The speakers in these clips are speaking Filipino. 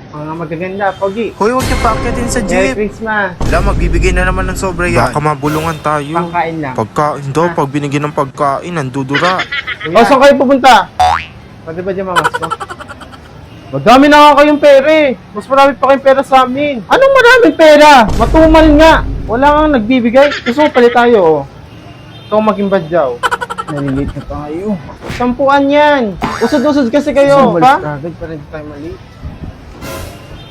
Mga magaganda, Pogi. Hoy, huwag niyo paakyatin sa Merry jeep. Christmas. Wala, magbibigay na naman ng sobra yan. Baka mabulungan tayo. Pangkain lang. Pagkain daw, pag binigyan ng pagkain, nandudura. O, saan kayo pupunta? Pwede ba dyan mamas ko? Madami na nga kayong pera eh. Mas marami pa kayong pera sa amin. Anong maraming pera? Matumal nga. Wala kang nagbibigay. Gusto mo palit tayo oh. Ikaw maging badyaw. Nalilate na tayo. Sampuan yan. Usod-usod kasi kayo. Pa? Agad para hindi tayo mali.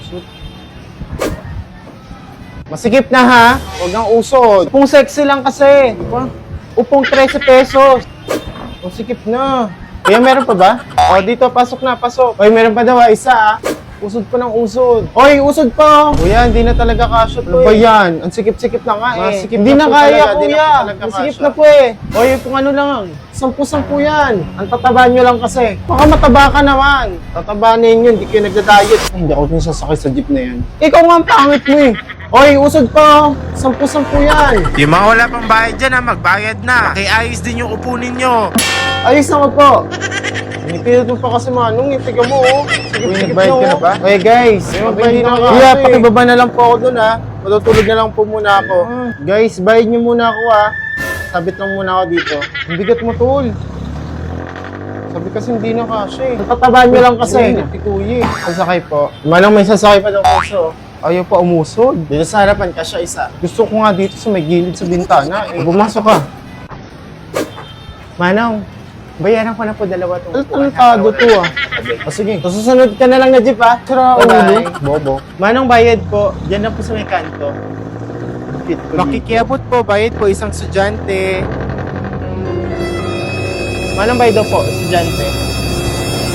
Usod. Masikip na ha. Huwag kang usod. Upong sexy lang kasi. Diba? Upong 13 pesos. Masikip na. Kaya meron pa ba? O, dito, pasok na, pasok. Oy, meron pa daw, isa ah. Usod pa ng usod. Oy, usod pa. Kuya, hindi na talaga kasya to. Ano ba yan? Ang sikip-sikip na nga eh. Hindi na kaya, kuya. Ang sikip na po eh. Oy, kung ano lang. 10-10 yan. Ang tataba nyo lang kasi. Baka mataba ka naman. Tatabanin yun, hindi kayo nagda-diet. Ay, hindi ako din sasakay sa jeep na yan. Ikaw nga ang pangit mo eh. Oy, usod pa. 10-10 yan. Yung mga wala pang bayad dyan ha, magbayad na. Ayos din yung upunin nyo. Ayos na ko po. Pinipilit mo pa kasi manong, tiga mo oh. Sige, nagbayad ka na ba? Okay guys, Magbayad na ka. Kuya, pakibaba na lang po ako dun ha. Matutulog na lang po muna ako. Guys, bayad nyo muna ako ha. Sabit lang muna ako dito. Ang bigat mo tol. Sabi kasi hindi na kasi. Tatabaan nyo lang kasi. Hindi kuya. Sasakay po. Manong may sasakay pa daw kaso. Ayaw pa umusod. Dito sa harapan ka siya isa. Gusto ko nga dito sa may gilid sa bintana. Bumasok ka. Manong, bayaran ko na po dalawa to. Anong tago to ah? O sige, susunod ka na lang na jeep ah. Sira ulo. Bobo. Manong bayad po, dyan lang po sa may kanto. Makikiabot po, bayad po isang estudyante. Manong bayad daw po, estudyante.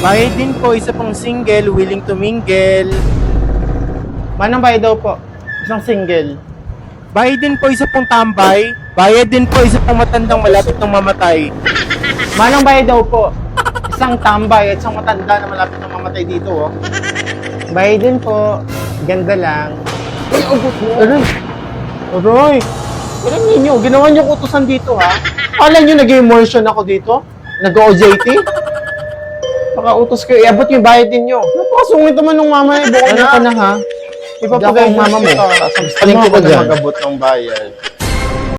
Bayad din po isa pong single, willing to mingle. Manong bayad daw po, isang single. Bayad din po isa pong tambay. Bayad din po isa pong matandang malapit ng mamatay. Manong bayad daw po, isang tambay at isang matanda na malapit na mamatay dito oh. Bayad din po, ganda lang. Uy, abot mo. Aray. Aray. Alam ninyo, ginawa niyo utusan dito ha. Akala niyo nag-immersion ako dito? Nag-OJT? Baka utos kayo, iabot yung bayad ninyo. Napakasungit naman ng mama niya. Ano ka na ha? Ipapagay mama mo. Paling ko mag-abot ng bayad.